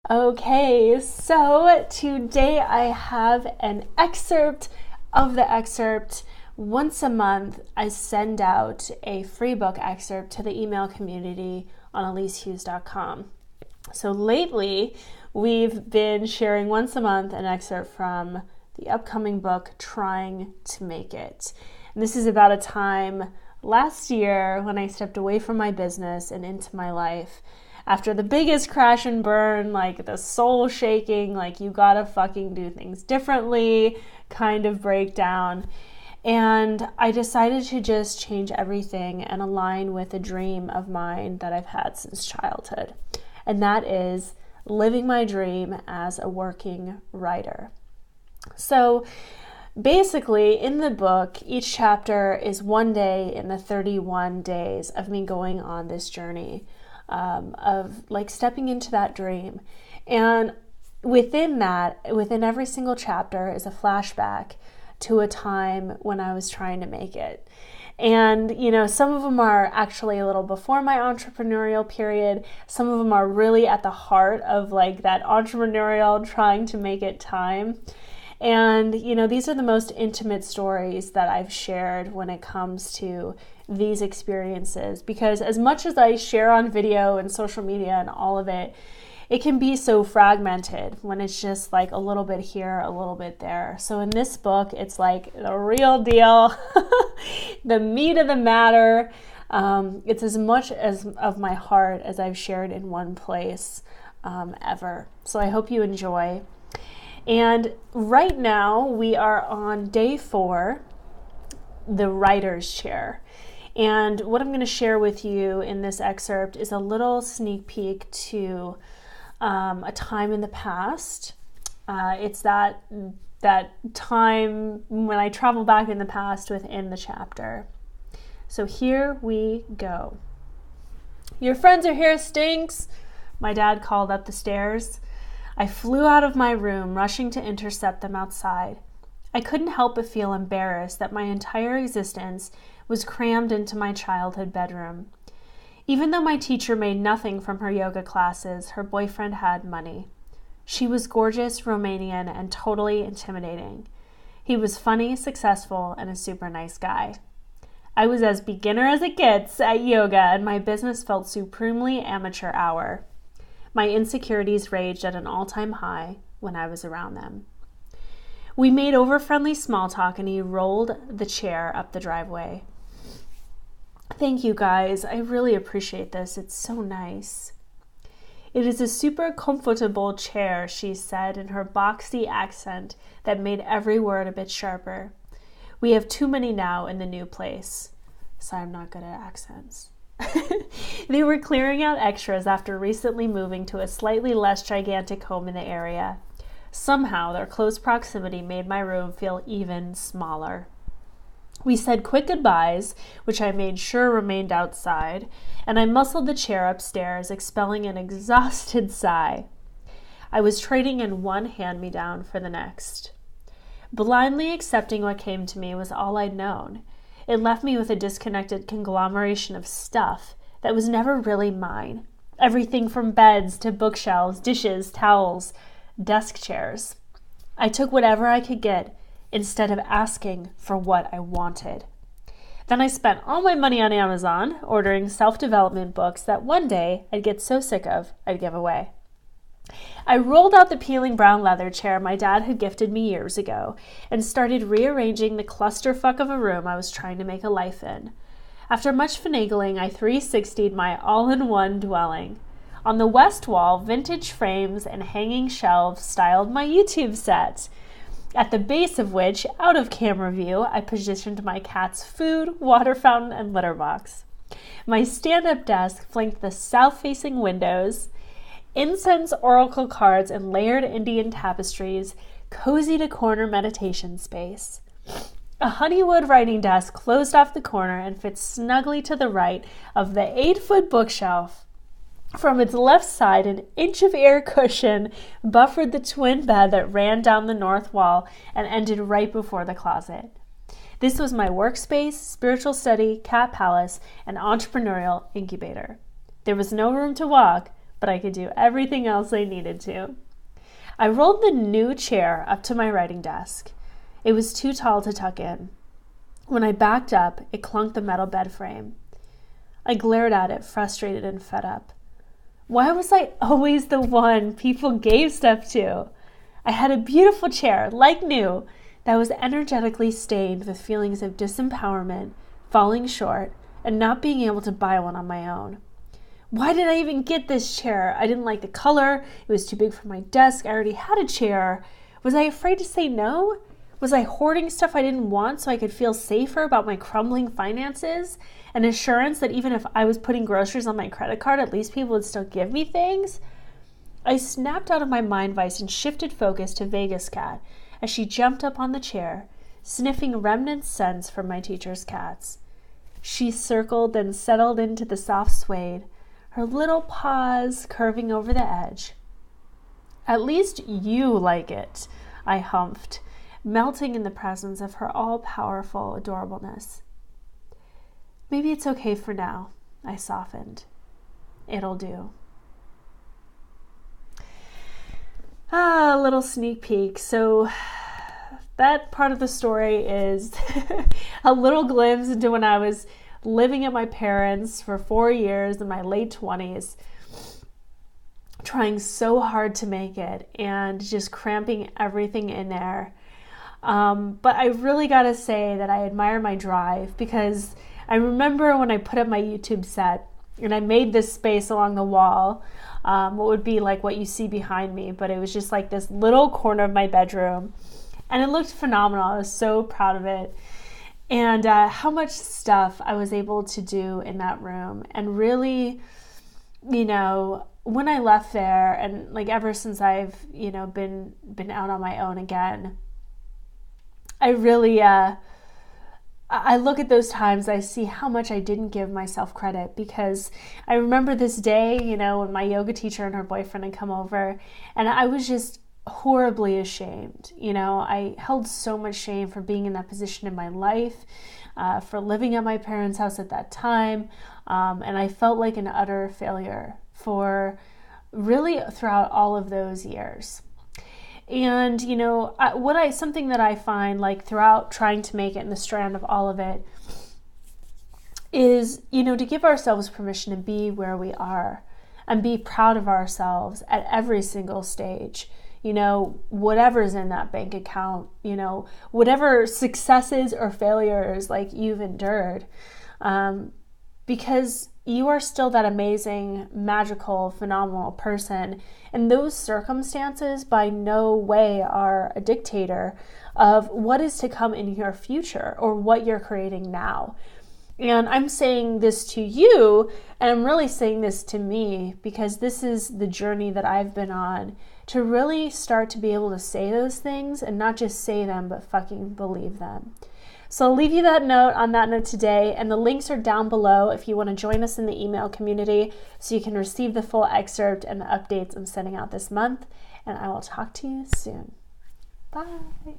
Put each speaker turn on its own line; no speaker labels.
Okay, so today I have an excerpt of the excerpt. Once a month, I send out a free book excerpt to the email community on elysehugheswriter.com. So lately, we've been sharing once a month an excerpt from the upcoming book, Trying to Make It. And this is about a time last year when I stepped away from my business and into my life. After the biggest crash and burn, like the soul shaking, like you gotta fucking do things differently kind of breakdown. And I decided to just change everything and align with a dream of mine that I've had since childhood. And that is living my dream as a working writer. So basically, in the book, each chapter is one day in the 31 days of me going on this journey of like stepping into that dream. And within every single chapter is a flashback to a time when I was trying to make it. And, some of them are actually a little before my entrepreneurial period. Some of them are really at the heart of like that entrepreneurial trying to make it time. And, these are the most intimate stories that I've shared when it comes to these experiences, because as much as I share on video and social media and all of it, it can be so fragmented when it's just like a little bit here, a little bit there. So in this book, it's like the real deal, the meat of the matter. It's as much as of my heart as I've shared in one place ever. So I hope you enjoy. And right now we are on day 4, the writer's chair. And what I'm going to share with you in this excerpt is a little sneak peek to a time in the past. It's that time when I travel back in the past within the chapter. So here we go. "Your friends are here, Stinks," my dad called up the stairs. I flew out of my room, rushing to intercept them outside. I couldn't help but feel embarrassed that my entire existence was crammed into my childhood bedroom. Even though my teacher made nothing from her yoga classes, her boyfriend had money. She was gorgeous, Romanian, and totally intimidating. He was funny, successful, and a super nice guy. I was as beginner as it gets at yoga, and my business felt supremely amateur hour. My insecurities raged at an all-time high when I was around them. We made over-friendly small talk, and he rolled the chair up the driveway. "Thank you, guys. I really appreciate this. It's so nice." "It is a super comfortable chair," she said in her boxy accent that made every word a bit sharper. "We have too many now in the new place." Sorry, I'm not good at accents. They were clearing out extras after recently moving to a slightly less gigantic home in the area. Somehow, their close proximity made my room feel even smaller. We said quick goodbyes, which I made sure remained outside, and I muscled the chair upstairs, expelling an exhausted sigh. I was trading in one hand-me-down for the next. Blindly accepting what came to me was all I'd known. It left me with a disconnected conglomeration of stuff that was never really mine. Everything from beds to bookshelves, dishes, towels, desk chairs. I took whatever I could get instead of asking for what I wanted. Then I spent all my money on Amazon, ordering self-development books that one day I'd get so sick of I'd give away. I rolled out the peeling brown leather chair my dad had gifted me years ago and started rearranging the clusterfuck of a room I was trying to make a life in. After much finagling, I 360'd my all-in-one dwelling. On the west wall, vintage frames and hanging shelves styled my YouTube set, at the base of which, out of camera view, I positioned my cat's food, water fountain, and litter box. My stand-up desk flanked the south-facing windows. Incense oracle cards and layered Indian tapestries cozied a corner meditation space. A honeywood writing desk closed off the corner and fit snugly to the right of the 8-foot bookshelf. From its left side, an inch of air cushion buffered the twin bed that ran down the north wall and ended right before the closet. This was my workspace, spiritual study, cat palace, and entrepreneurial incubator. There was no room to walk, but I could do everything else I needed to. I rolled the new chair up to my writing desk. It was too tall to tuck in. When I backed up, it clunked the metal bed frame. I glared at it, frustrated and fed up. Why was I always the one people gave stuff to? I had a beautiful chair, like new, that was energetically stained with feelings of disempowerment, falling short, and not being able to buy one on my own. Why did I even get this chair? I didn't like the color. It was too big for my desk. I already had a chair. Was I afraid to say no? Was I hoarding stuff I didn't want so I could feel safer about my crumbling finances? An assurance that even if I was putting groceries on my credit card, at least people would still give me things? I snapped out of my mind vice and shifted focus to Vegas Cat as she jumped up on the chair, sniffing remnant scents from my teacher's cats. She circled, then settled into the soft suede, her little paws curving over the edge. At least you like it, I humphed, melting in the presence of her all-powerful adorableness. Maybe it's okay for now, I softened. It'll do. A little sneak peek. So that part of the story is a little glimpse into when I was living at my parents' for 4 years in my late 20s, trying so hard to make it and just cramping everything in there. But I really gotta say that I admire my drive, because I remember when I put up my YouTube set and I made this space along the wall, what would be like what you see behind me, but it was just like this little corner of my bedroom, and it looked phenomenal. I was so proud of it, and how much stuff I was able to do in that room. And really, when I left there, and like ever since I've been out on my own again, I really I look at those times, I see how much I didn't give myself credit, because I remember this day, when my yoga teacher and her boyfriend had come over, and I was just horribly ashamed. I held so much shame for being in that position in my life, for living at my parents' house at that time, and I felt like an utter failure for really throughout all of those years. And, something that I find like throughout trying to make it in the strand of all of it is, to give ourselves permission to be where we are and be proud of ourselves at every single stage, whatever's in that bank account, whatever successes or failures like you've endured, because you are still that amazing, magical, phenomenal person. And those circumstances by no way are a dictator of what is to come in your future or what you're creating now. And I'm saying this to you, and I'm really saying this to me, because this is the journey that I've been on, to really start to be able to say those things and not just say them, but fucking believe them. So I'll leave you on that note today, and the links are down below if you want to join us in the email community so you can receive the full excerpt and the updates I'm sending out this month. And I will talk to you soon. Bye.